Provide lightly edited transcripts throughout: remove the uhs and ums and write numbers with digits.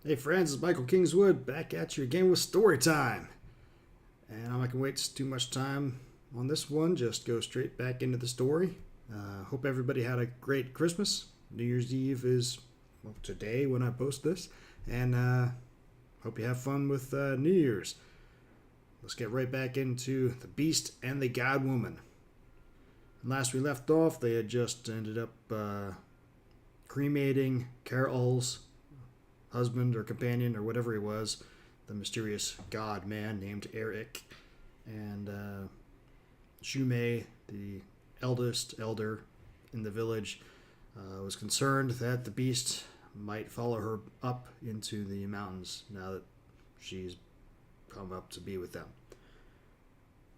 Hey friends, it's Michael Kingswood back at you again with story time. And I'm not going to waste too much time on this one, just go straight back into the story. Hope everybody had a great Christmas. New Year's Eve is today when I post this. And hope you have fun with New Year's. Let's get right back into The Beast and the God Woman. And last we left off, they had just ended up cremating Carol's husband or companion or whatever he was, the mysterious god man named Eric. And Shumei, the eldest elder in the village, was concerned that the beast might follow her up into the mountains now that she's come up to be with them.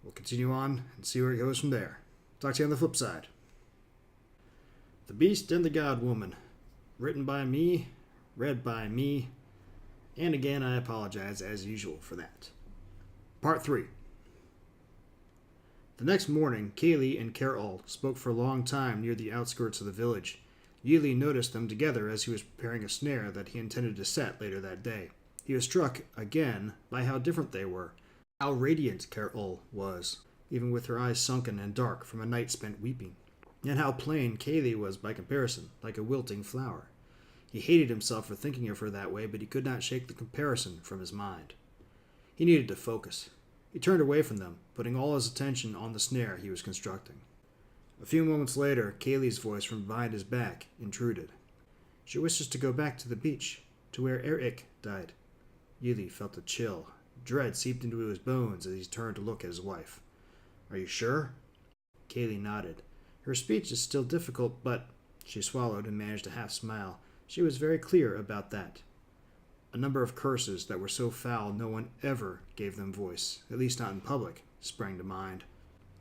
We'll continue on and see where it goes from there. Talk to you on the flip side. The Beast and the God Woman. Written by me, read by me, and again I apologize as usual for that. Part 3. The next morning, Kaylee and Carol spoke for a long time near the outskirts of the village. Yili noticed them together as he was preparing a snare that he intended to set later that day. He was struck, again, by how different they were. How radiant Carol was, even with her eyes sunken and dark from a night spent weeping. And how plain Kaylee was by comparison, like a wilting flower. He hated himself for thinking of her that way, but he could not shake the comparison from his mind. He needed to focus. He turned away from them, putting all his attention on the snare he was constructing. A few moments later, Kaylee's voice from behind his back intruded. She wishes to go back to the beach, to where Eric died. Yili felt a chill. Dread seeped into his bones as he turned to look at his wife. Are you sure? Kaylee nodded. Her speech is still difficult, but she swallowed and managed a half smile. She was very clear about that. A number of curses that were so foul no one ever gave them voice, at least not in public, sprang to mind.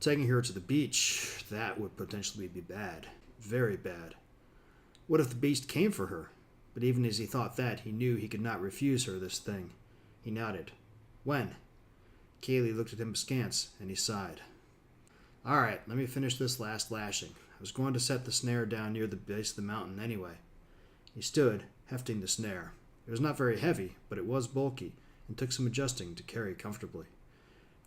Taking her to the beach, that would potentially be bad. Very bad. What if the beast came for her? But even as he thought that, he knew he could not refuse her this thing. He nodded. When? Kaylee looked at him askance, and he sighed. All right, let me finish this last lashing. I was going to set the snare down near the base of the mountain anyway. He stood, hefting the snare. It was not very heavy, but it was bulky, and took some adjusting to carry comfortably.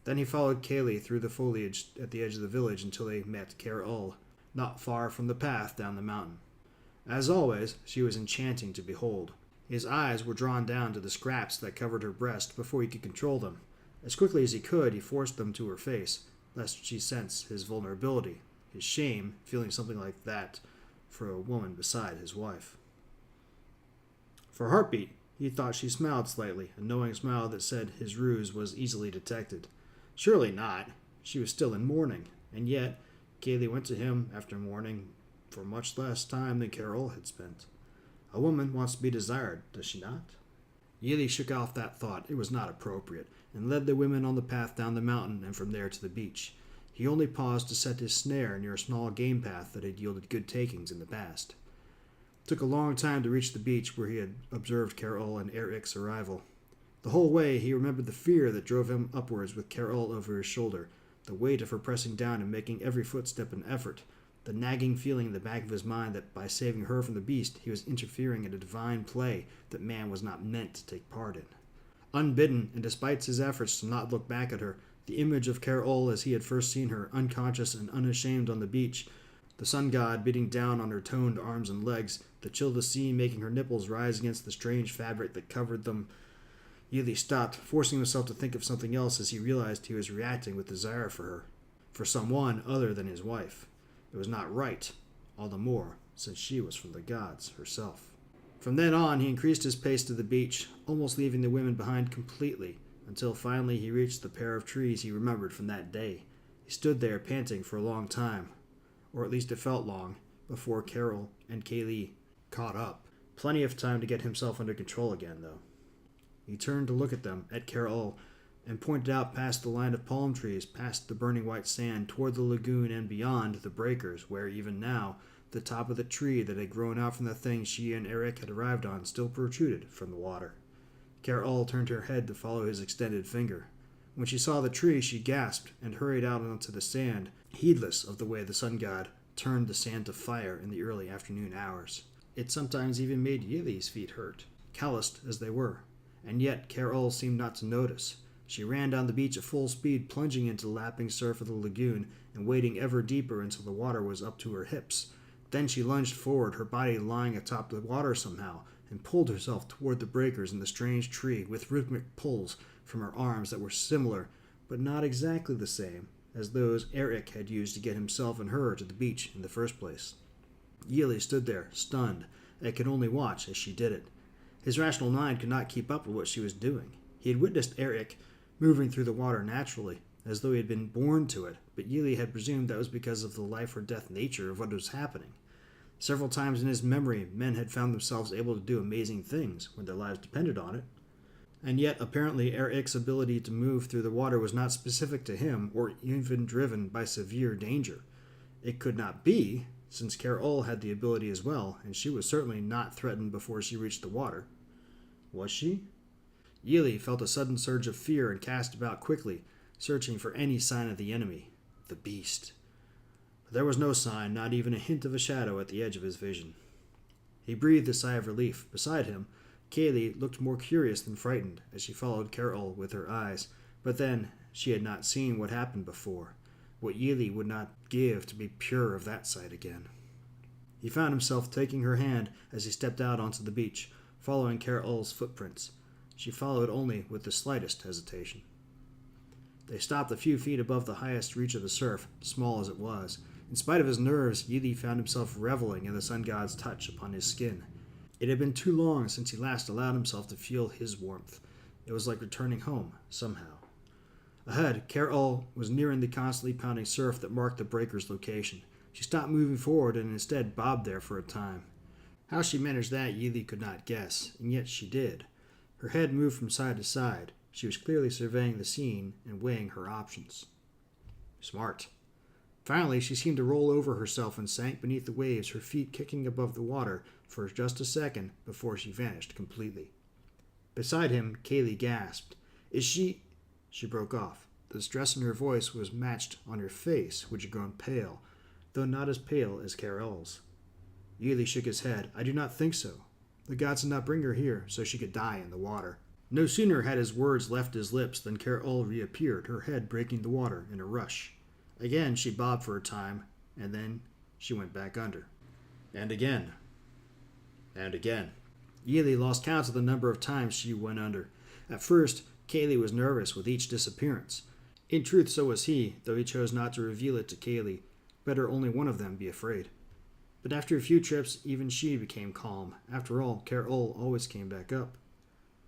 Then he followed Kaylee through the foliage at the edge of the village until they met Carol, not far from the path down the mountain. As always, she was enchanting to behold. His eyes were drawn down to the scraps that covered her breast before he could control them. As quickly as he could, he forced them to her face, lest she sense his vulnerability, his shame, feeling something like that for a woman beside his wife. For a heartbeat, he thought she smiled slightly, a knowing smile that said his ruse was easily detected. Surely not. She was still in mourning, and yet Kaylee went to him after mourning for much less time than Carol had spent. A woman wants to be desired, does she not? Yili shook off that thought. It was not appropriate, and led the women on the path down the mountain and from there to the beach. He only paused to set his snare near a small game path that had yielded good takings in the past. It took a long time to reach the beach where he had observed Carol and Eric's arrival. The whole way he remembered the fear that drove him upwards with Carol over his shoulder, the weight of her pressing down and making every footstep an effort, the nagging feeling in the back of his mind that by saving her from the beast he was interfering in a divine play that man was not meant to take part in. Unbidden, and despite his efforts to not look back at her, the image of Carol as he had first seen her, unconscious and unashamed on the beach, the sun god beating down on her toned arms and legs, the chill of the sea making her nipples rise against the strange fabric that covered them. Yili stopped, forcing himself to think of something else as he realized he was reacting with desire for her, for someone other than his wife. It was not right, all the more since she was from the gods herself. From then on, he increased his pace to the beach, almost leaving the women behind completely, until finally he reached the pair of trees he remembered from that day. He stood there panting for a long time, or at least it felt long, before Carol and Kaylee caught up. Plenty of time to get himself under control again, though. He turned to look at them, at Carol, and pointed out past the line of palm trees, past the burning white sand, toward the lagoon and beyond the breakers, where even now the top of the tree that had grown out from the thing she and Eric had arrived on still protruded from the water. Carol turned her head to follow his extended finger. When she saw the tree, she gasped and hurried out onto the sand, heedless of the way the sun god turned the sand to fire in the early afternoon hours. It sometimes even made Yili's feet hurt. calloused as they were. And yet Carol seemed not to notice. She ran down the beach at full speed, plunging into the lapping surf of the lagoon and wading ever deeper until the water was up to her hips. Then she lunged forward, her body lying atop the water somehow, and pulled herself toward the breakers in the strange tree with rhythmic pulls from her arms that were similar, but not exactly the same, as those Eric had used to get himself and her to the beach in the first place. Yili stood there, stunned, and could only watch as she did it. His rational mind could not keep up with what she was doing. He had witnessed Eric moving through the water naturally, as though he had been born to it, but Yili had presumed that was because of the life-or-death nature of what was happening. Several times in his memory, men had found themselves able to do amazing things when their lives depended on it. And yet, apparently, Eric's ability to move through the water was not specific to him or even driven by severe danger. It could not be, since Carol had the ability as well, and she was certainly not threatened before she reached the water. Was she? Yili felt a sudden surge of fear and cast about quickly, searching for any sign of the enemy, the beast. But there was no sign, not even a hint of a shadow at the edge of his vision. He breathed a sigh of relief. Beside him, Kaylee looked more curious than frightened as she followed Carol with her eyes, but then she had not seen what happened before, what Yili would not give to be pure of that sight again. He found himself taking her hand as he stepped out onto the beach, following Carol's footprints. She followed only with the slightest hesitation. They stopped a few feet above the highest reach of the surf, small as it was. In spite of his nerves, Yili found himself reveling in the sun god's touch upon his skin. It had been too long since he last allowed himself to feel his warmth. It was like returning home, somehow. Ahead, Carol was nearing the constantly pounding surf that marked the breaker's location. She stopped moving forward and instead bobbed there for a time. How she managed that, Yili could not guess, and yet she did. Her head moved from side to side. She was clearly surveying the scene and weighing her options. Smart. Finally, she seemed to roll over herself and sank beneath the waves, her feet kicking above the water for just a second before she vanished completely. Beside him, Kaylee gasped. Is she... She broke off. The stress in her voice was matched on her face, which had grown pale, though not as pale as Carol's. Yili shook his head. I do not think so. The gods did not bring her here so she could die in the water. No sooner had his words left his lips than Carol reappeared, her head breaking the water in a rush. Again she bobbed for a time, and then she went back under. And again. And again. Yili lost count of the number of times she went under. At first, Kaylee was nervous with each disappearance. In truth, so was he, though he chose not to reveal it to Kaylee. Better only one of them be afraid. But after a few trips, even she became calm. After all, Carol always came back up.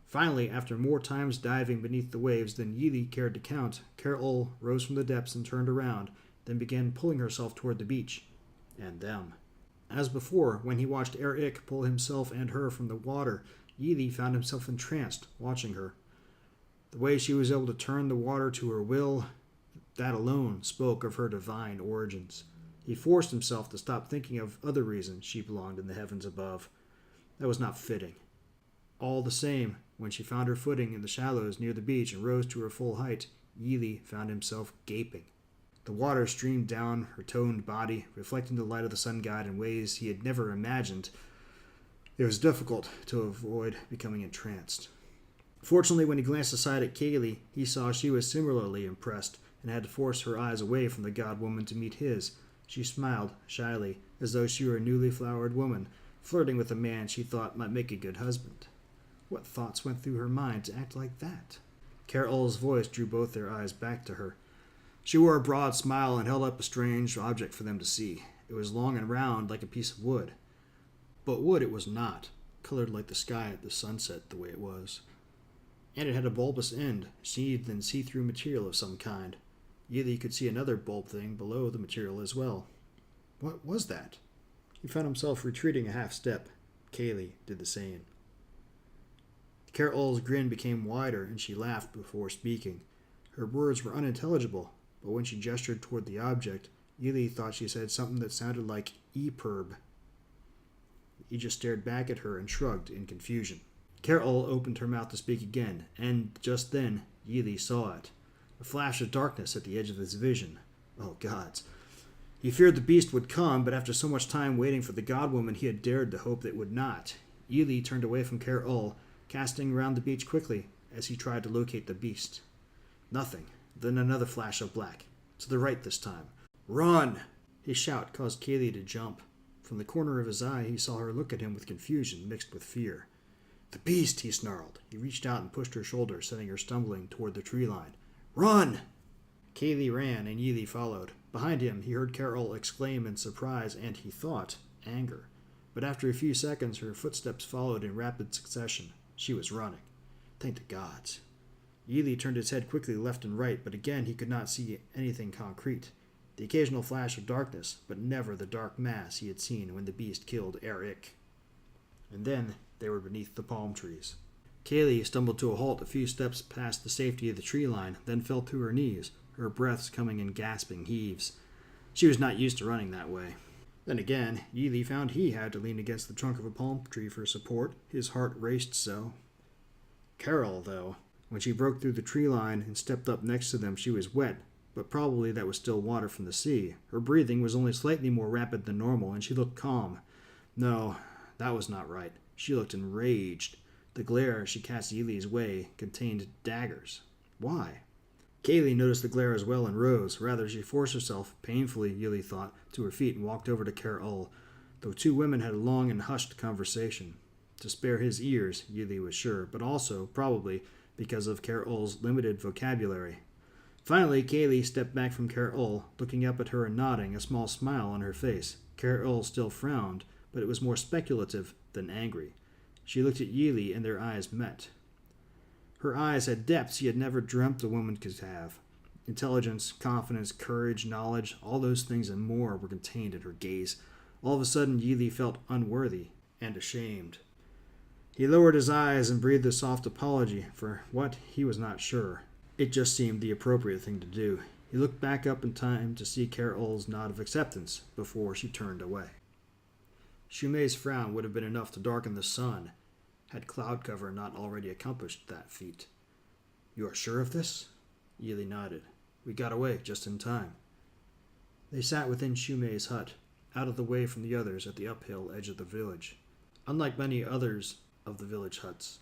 Finally, after more times diving beneath the waves than Yili cared to count, Carol rose from the depths and turned around, then began pulling herself toward the beach. And them. As before, when he watched Eric pull himself and her from the water, Yili found himself entranced, watching her. The way she was able to turn the water to her will, that alone spoke of her divine origins. He forced himself to stop thinking of other reasons she belonged in the heavens above. That was not fitting. All the same, when she found her footing in the shallows near the beach and rose to her full height, Yili found himself gaping. The water streamed down her toned body, reflecting the light of the sun god in ways he had never imagined. It was difficult to avoid becoming entranced. Fortunately, when he glanced aside at Kaylee, he saw she was similarly impressed and had to force her eyes away from the god-woman to meet his. She smiled shyly, as though she were a newly flowered woman, flirting with a man she thought might make a good husband. What thoughts went through her mind to act like that? Carol's voice drew both their eyes back to her. She wore a broad smile and held up a strange object for them to see. It was long and round, like a piece of wood. But wood it was not, colored like the sky at the sunset the way it was. And it had a bulbous end, sheathed in see-through material of some kind. Yili could see another bulb thing below the material as well. What was that? He found himself retreating a half step. Kaylee did the same. Carol's grin became wider, and she laughed before speaking. Her words were unintelligible, but when she gestured toward the object, Yili thought she said something that sounded like "E-perb." He just stared back at her and shrugged in confusion. Carol opened her mouth to speak again, and just then, Yili saw it. A flash of darkness at the edge of his vision. Oh, gods. He feared the beast would come, but after so much time waiting for the god-woman, he had dared to hope that it would not. Ely turned away from Ul, casting around the beach quickly as he tried to locate the beast. Nothing. Then another flash of black. To the right this time. "Run!" His shout caused Kaylee to jump. From the corner of his eye, he saw her look at him with confusion mixed with fear. "The beast!" he snarled. He reached out and pushed her shoulder, sending her stumbling toward the tree line. "Run!" Kaylee ran, and Ely followed. Behind him, he heard Carol exclaim in surprise and, he thought, anger. But after a few seconds, her footsteps followed in rapid succession. She was running. Thank the gods. Ely turned his head quickly left and right, but again he could not see anything concrete. The occasional flash of darkness, but never the dark mass he had seen when the beast killed Eric. And then they were beneath the palm trees. Kaylee stumbled to a halt a few steps past the safety of the tree line, then fell to her knees, her breaths coming in gasping heaves. She was not used to running that way. Then again, Ely found he had to lean against the trunk of a palm tree for support. His heart raced so. Carol, though, when she broke through the tree line and stepped up next to them, she was wet, but probably that was still water from the sea. Her breathing was only slightly more rapid than normal, and she looked calm. No, that was not right. She looked enraged. The glare she cast Ely's way contained daggers. Why? Kaylee noticed the glare as well and rose. Rather, she forced herself, painfully, Ely thought, to her feet and walked over to Carol, though two women had a long and hushed conversation. To spare his ears, Ely was sure, but also, probably, because of Carol's limited vocabulary. Finally, Kaylee stepped back from Carol, looking up at her and nodding, a small smile on her face. Carol still frowned, but it was more speculative than angry. She looked at Ely, and their eyes met. Her eyes had depths he had never dreamt a woman could have. Intelligence, confidence, courage, knowledge, all those things and more were contained in her gaze. All of a sudden, Ely felt unworthy and ashamed. He lowered his eyes and breathed a soft apology for what he was not sure. It just seemed the appropriate thing to do. He looked back up in time to see Carol's nod of acceptance before she turned away. Shumei's frown would have been enough to darken the sun, had cloud cover not already accomplished that feat. "You are sure of this?" Ely nodded. "We got away just in time." They sat within Shumei's hut, out of the way from the others at the uphill edge of the village. Unlike many others of the village huts,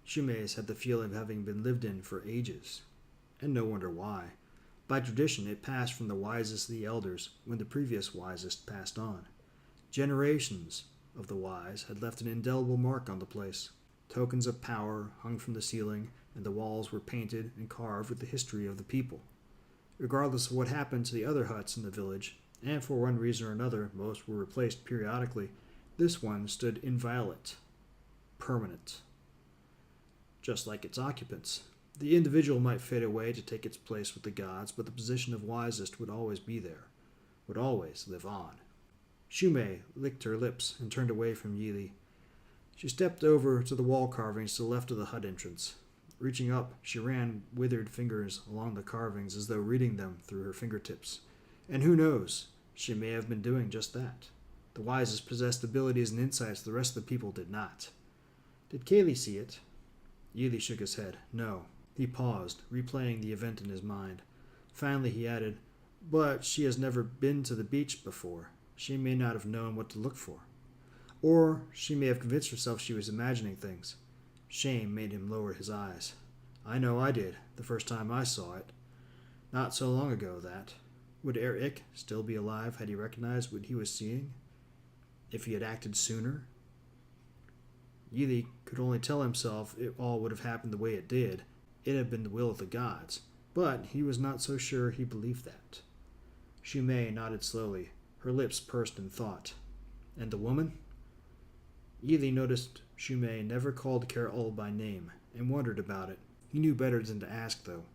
Shumei's had the feel of having been lived in for ages. And no wonder why. By tradition, it passed from the wisest of the elders when the previous wisest passed on. Generations of the wise had left an indelible mark on the place. Tokens of power hung from the ceiling, and the walls were painted and carved with the history of the people. Regardless of what happened to the other huts in the village, and for one reason or another most were replaced periodically, this one stood inviolate, permanent, just like its occupants. The individual might fade away to take its place with the gods, but the position of wisest would always be there, would always live on. Shumei licked her lips and turned away from Ely. She stepped over to the wall carvings to the left of the hut entrance. Reaching up, she ran withered fingers along the carvings as though reading them through her fingertips. And who knows, she may have been doing just that. The wisest possessed abilities and insights the rest of the people did not. Did Kaylee see it? Ely shook his head. No. He paused, replaying the event in his mind. Finally he added, "But she has never been to the beach before. She may not have known what to look for. Or she may have convinced herself she was imagining things." Shame made him lower his eyes. "I know I did, the first time I saw it. Not so long ago, that. Would Eric still be alive had he recognized what he was seeing? If he had acted sooner?" Ely could only tell himself it all would have happened the way it did. It had been the will of the gods, but he was not so sure he believed that. Shumei nodded slowly, her lips pursed in thought. And the woman? Ely noticed Shumei never called Carol by name, and wondered about it. He knew better than to ask, though.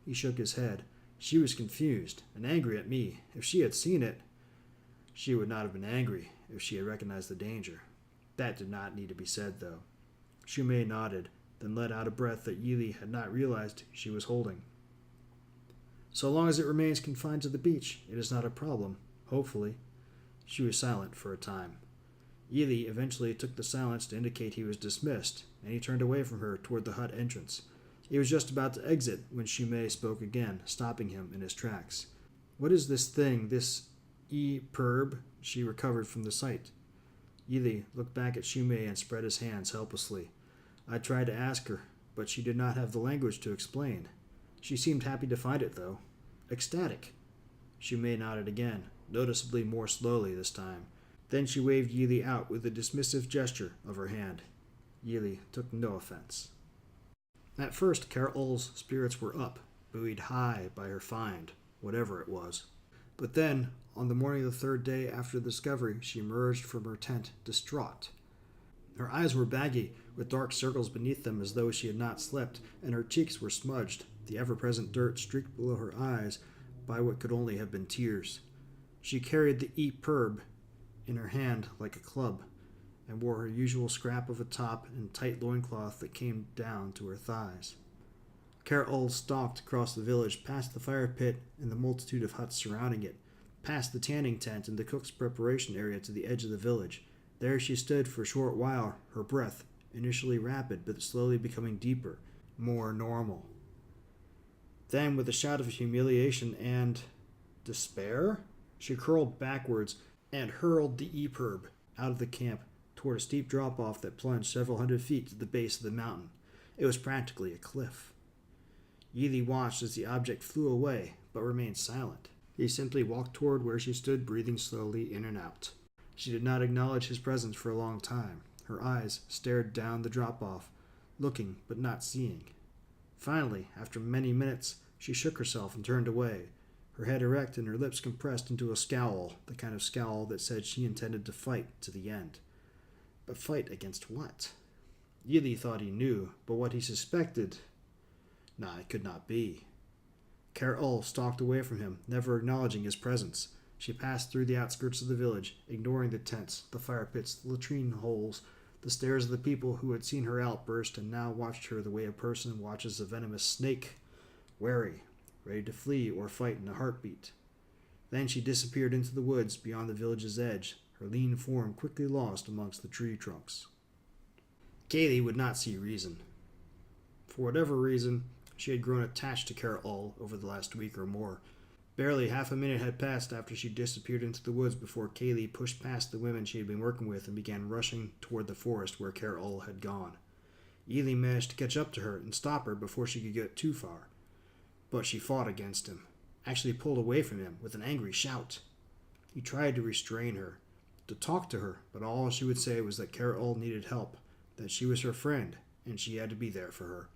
He shook his head. She was confused, and angry at me. If she had seen it, she would not have been angry if she had recognized the danger. That did not need to be said, though. Shumei nodded, then let out a breath that Ely had not realized she was holding. "So long as it remains confined to the beach, it is not a problem, hopefully." She was silent for a time. Ely eventually took the silence to indicate he was dismissed, and he turned away from her toward the hut entrance. He was just about to exit when Shumei spoke again, stopping him in his tracks. "What is this thing, this E-perb?" She recovered from the sight. Yili looked back at Shumei and spread his hands helplessly. I tried to ask her, but she did not have the language to explain. She seemed happy to find it, though. Ecstatic. Shumei nodded again, noticeably more slowly this time. Then she waved Yili out with a dismissive gesture of her hand. Yili took no offense. At first, Carol's spirits were up, buoyed high by her find, whatever it was. But then, on the morning of the third day after the discovery, she emerged from her tent, distraught. Her eyes were baggy, with dark circles beneath them as though she had not slept, and her cheeks were smudged, the ever-present dirt streaked below her eyes by what could only have been tears. She carried the e-perb in her hand like a club, and wore her usual scrap of a top and tight loincloth that came down to her thighs. Carol stalked across the village, past the fire pit and the multitude of huts surrounding it, past the tanning tent and the cook's preparation area to the edge of the village. There she stood for a short while, her breath, initially rapid but slowly becoming deeper, more normal. Then, with a shout of humiliation and despair, she curled backwards and hurled the e-perb out of the camp toward a steep drop-off that plunged several hundred feet to the base of the mountain. It was practically a cliff. Yili watched as the object flew away, but remained silent. He simply walked toward where she stood, breathing slowly in and out. She did not acknowledge his presence for a long time. Her eyes stared down the drop-off, looking but not seeing. Finally, after many minutes, she shook herself and turned away, her head erect and her lips compressed into a scowl, the kind of scowl that said she intended to fight to the end. But fight against what? Yili thought he knew, but what he suspected... it could not be. Carol stalked away from him, never acknowledging his presence. She passed through the outskirts of the village, ignoring the tents, the fire pits, the latrine holes, the stares of the people who had seen her outburst and now watched her the way a person watches a venomous snake, wary, ready to flee or fight in a heartbeat. Then she disappeared into the woods beyond the village's edge, her lean form quickly lost amongst the tree trunks. Kaylee would not see reason. For whatever reason, she had grown attached to Carol over the last week or more. Barely half a minute had passed after she disappeared into the woods before Kaylee pushed past the women she had been working with and began rushing toward the forest where Carol had gone. Ely managed to catch up to her and stop her before she could get too far. But she fought against him, actually pulled away from him with an angry shout. He tried to restrain her, to talk to her, but all she would say was that Carol needed help, that she was her friend, and she had to be there for her.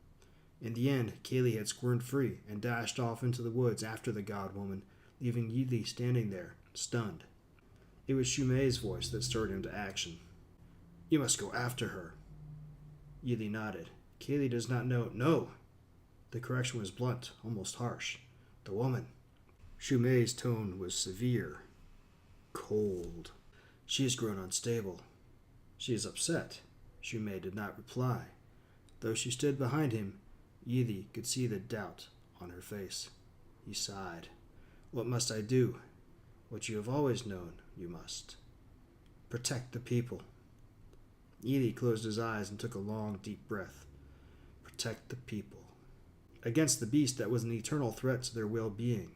In the end, Kaylee had squirmed free and dashed off into the woods after the god woman, leaving Yili standing there, stunned. It was Shumei's voice that stirred him to action. "You must go after her." Yili nodded. "Kaylee does not know." "No!" The correction was blunt, almost harsh. "The woman." Shumei's tone was severe, cold. "She has grown unstable. She is upset." Shumei did not reply. Though she stood behind him, Yili could see the doubt on her face. He sighed. "What must I do?" "What you have always known, you must. Protect the people." Yili closed his eyes and took a long, deep breath. Protect the people. Against the beast that was an eternal threat to their well-being.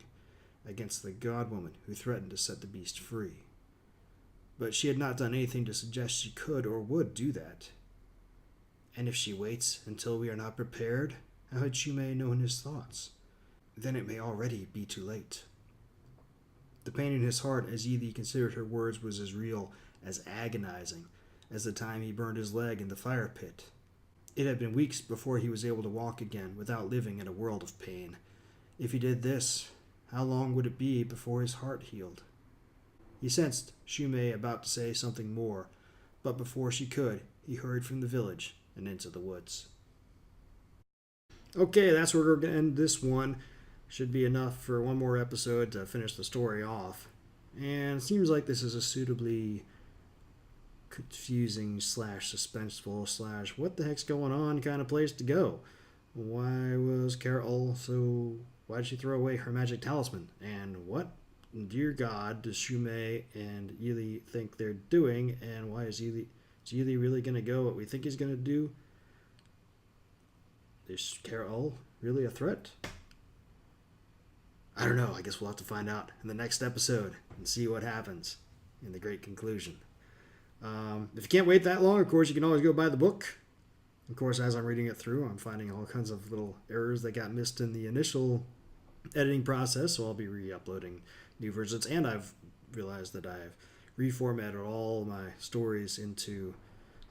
Against the god-woman who threatened to set the beast free. But she had not done anything to suggest she could or would do that. And if she waits until we are not prepared, how had Shumei known his thoughts? Then it may already be too late. The pain in his heart as Yili considered her words was as real, as agonizing, as the time he burned his leg in the fire pit. It had been weeks before he was able to walk again without living in a world of pain. If he did this, how long would it be before his heart healed? He sensed Shumei about to say something more, but before she could, he hurried from the village and into the woods. Okay, that's where we're going to end this one. Should be enough for one more episode to finish the story off. And it seems like this is a suitably confusing / suspenseful / what the heck's going on kind of place to go. Why was Carol why did she throw away her magic talisman? And what, dear God, does Shumei and Yili think they're doing? And why is Yili really going to go what we think he's going to do? Is Carol really a threat? I don't know. I guess we'll have to find out in the next episode and see what happens in the great conclusion. If you can't wait that long, of course, you can always go buy the book. Of course, as I'm reading it through, I'm finding all kinds of little errors that got missed in the initial editing process, so I'll be re-uploading new versions. And I've realized that I've reformatted all my stories into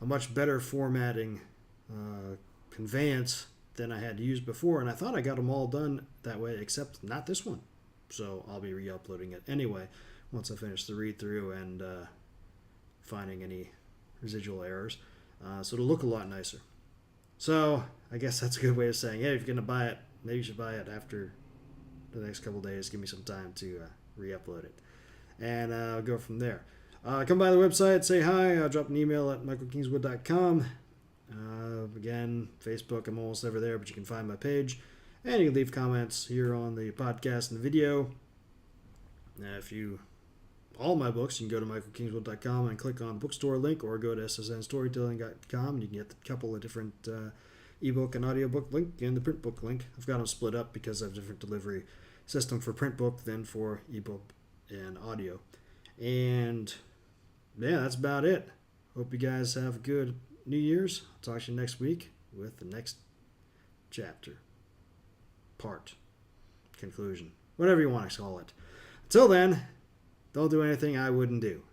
a much better formatting conveyance than I had used before, and I thought I got them all done that way, except not this one. So I'll be re-uploading it anyway once I finish the read-through and finding any residual errors. So it'll look a lot nicer. So I guess that's a good way of saying, hey, if you're going to buy it, maybe you should buy it after the next couple days. Give me some time to re-upload it. And I'll go from there. Come by the website, say hi, drop an email at michaelkingswood.com. Again, Facebook, I'm almost never there, but you can find my page. And you can leave comments here on the podcast and the video. All my books, you can go to michaelkingswood.com and click on the bookstore link, or go to ssnstorytelling.com and you can get a couple of different ebook and audiobook link and the print book link. I've got them split up because I have a different delivery system for print book than for ebook and audio. And yeah, that's about it. Hope you guys have a good New Year's. I'll talk to you next week with the next chapter, part, conclusion, whatever you want to call it. Until then, don't do anything I wouldn't do.